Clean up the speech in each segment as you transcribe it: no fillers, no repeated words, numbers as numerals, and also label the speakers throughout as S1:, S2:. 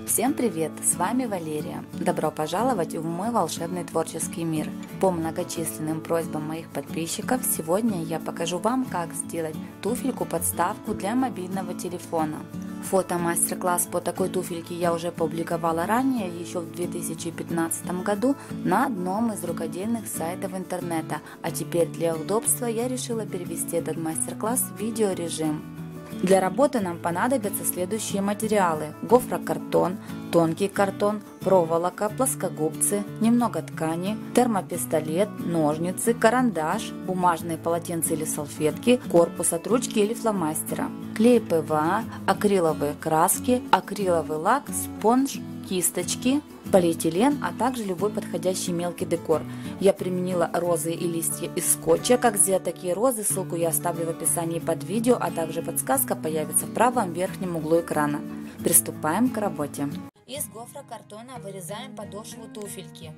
S1: Всем привет! С вами Валерия. Добро пожаловать в мой волшебный творческий мир. По многочисленным просьбам моих подписчиков, сегодня я покажу вам, как сделать туфельку-подставку для мобильного телефона. Фото-мастер-класс по такой туфельке я уже публиковала ранее, еще в 2015 году, на одном из рукодельных сайтов интернета, а теперь для удобства я решила перевести этот мастер-класс в видеорежим. Для работы нам понадобятся следующие материалы: гофрокартон, тонкий картон, проволока, плоскогубцы, немного ткани, термопистолет, ножницы, карандаш, бумажные полотенца или салфетки, корпус от ручки или фломастера, клей ПВА, акриловые краски, акриловый лак, спонж, кисточки, полиэтилен, а также любой подходящий мелкий декор. Я применила розы и листья из скотча. Как сделать такие розы, ссылку я оставлю в описании под видео, а также подсказка появится в правом верхнем углу экрана. Приступаем к работе. Из гофрокартона вырезаем подошву туфельки.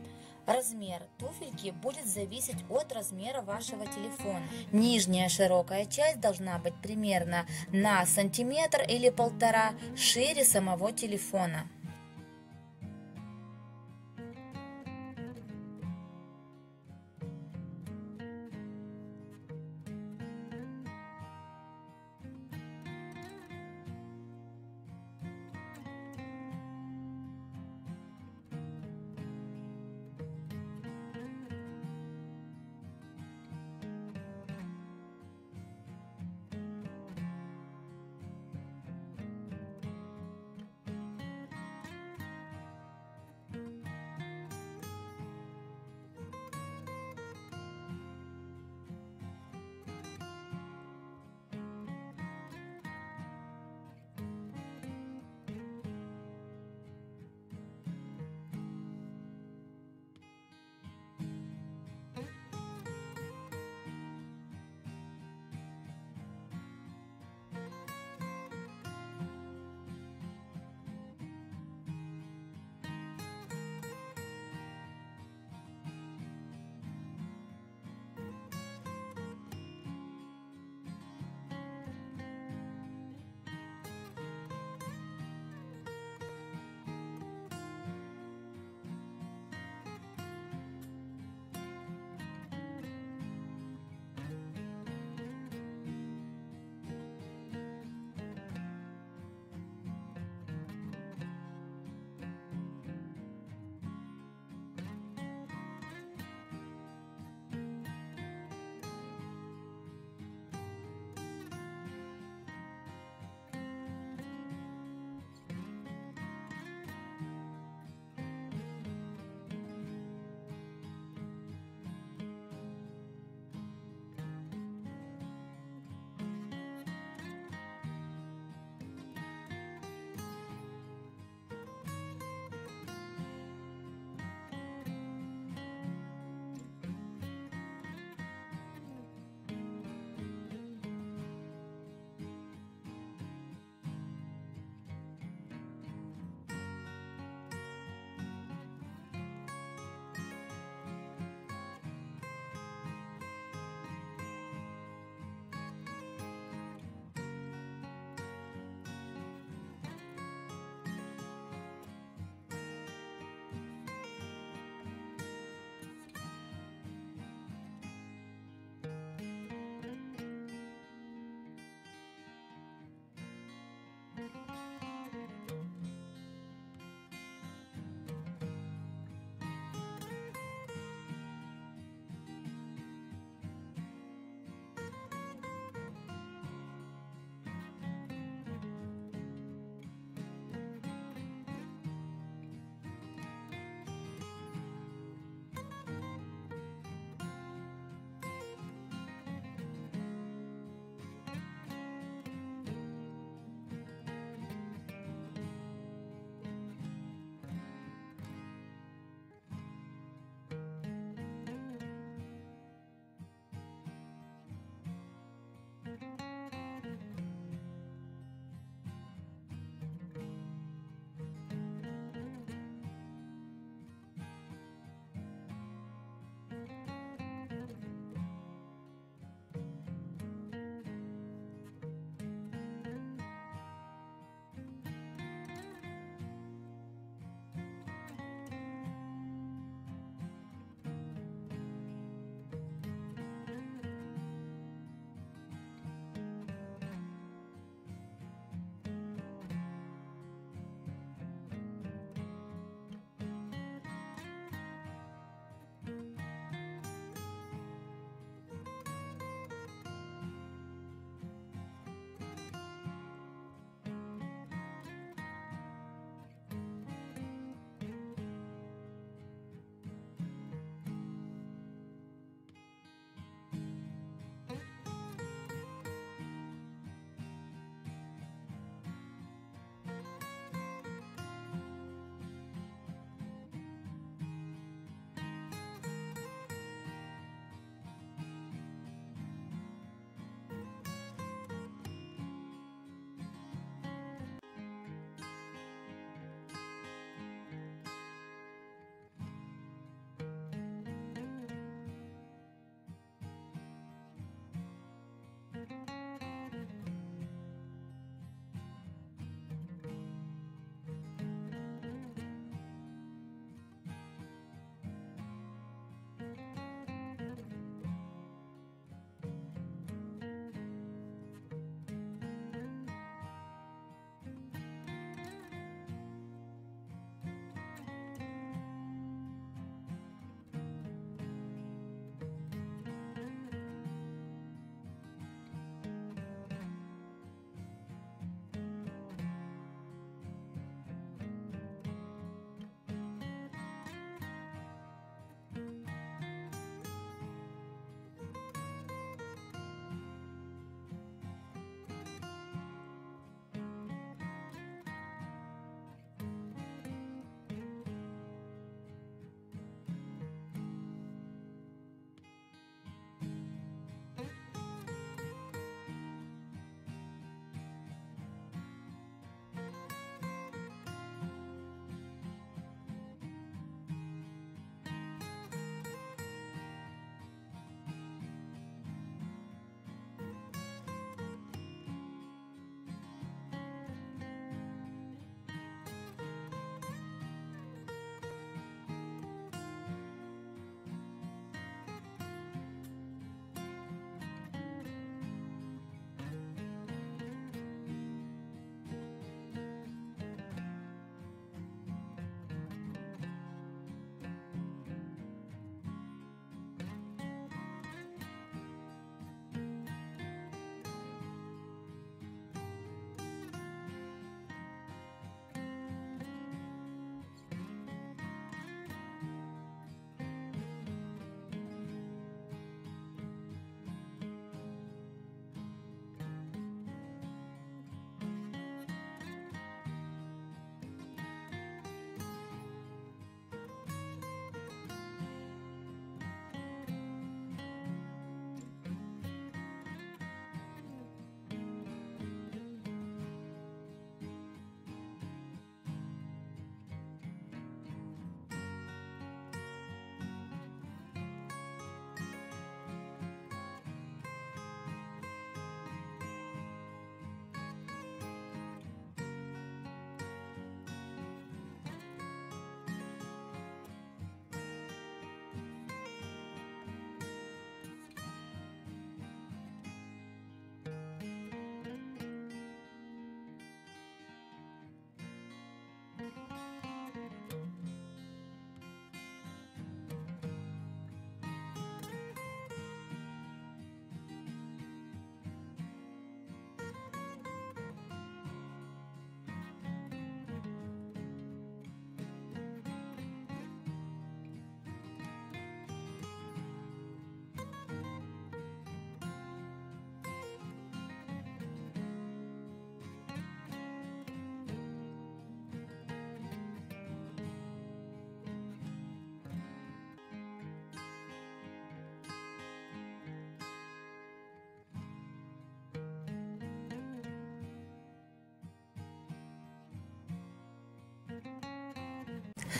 S1: Размер туфельки будет зависеть от размера вашего телефона. Нижняя широкая часть должна быть примерно на сантиметр или полтора шире самого телефона.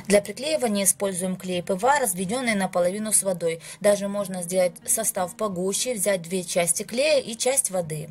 S1: Для приклеивания используем клей ПВА, разведенный наполовину с водой. Даже можно сделать состав погуще, взять 2 части клея и часть воды.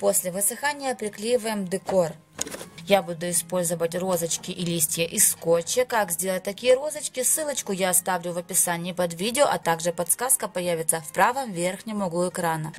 S1: После высыхания приклеиваем декор. Я буду использовать розочки и листья из скотча. Как сделать такие розочки, ссылочку я оставлю в описании под видео, а также подсказка появится в правом верхнем углу экрана.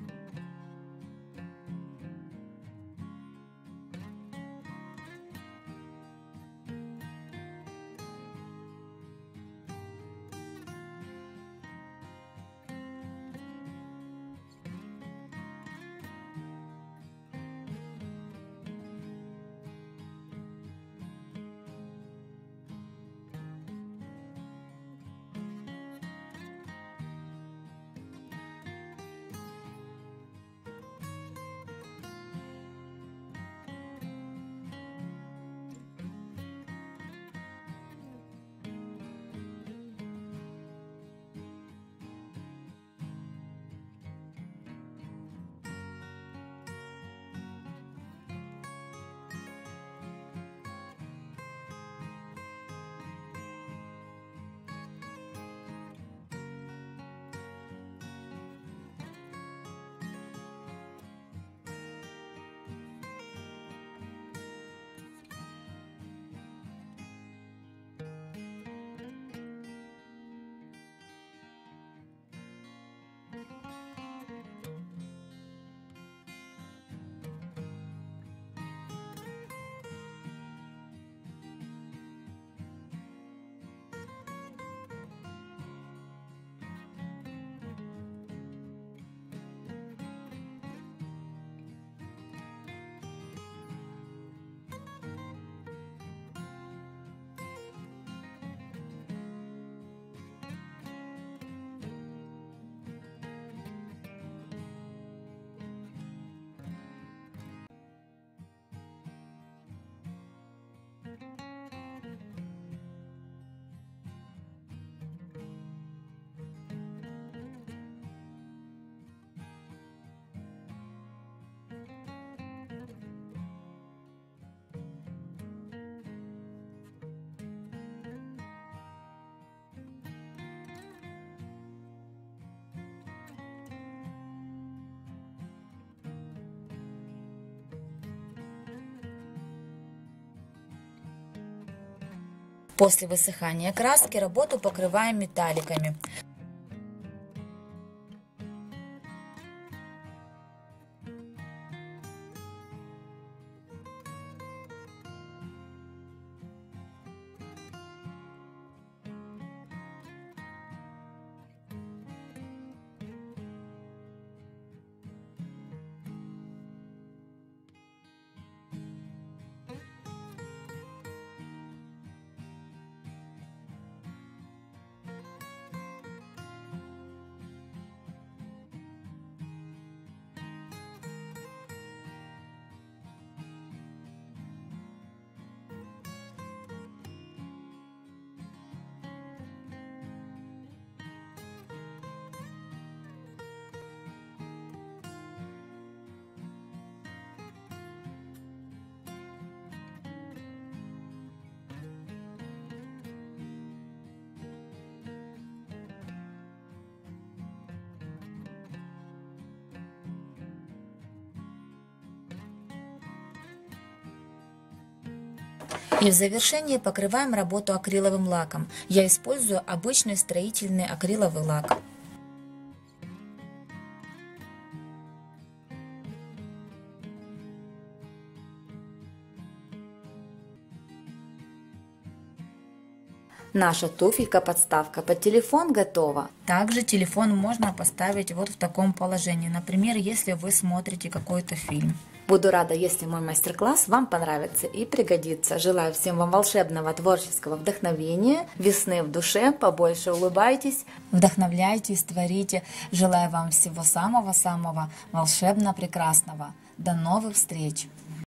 S1: После высыхания краски работу покрываем металликами. И в завершение покрываем работу акриловым лаком. Я использую обычный строительный акриловый лак. Наша туфелька-подставка под телефон готова. Также телефон можно поставить вот в таком положении. Например, если вы смотрите какой-то фильм. Буду рада, если мой мастер-класс вам понравится и пригодится. Желаю всем вам волшебного творческого вдохновения, весны в душе, побольше улыбайтесь, вдохновляйтесь, творите. Желаю вам всего самого-самого волшебно-прекрасного. До новых встреч!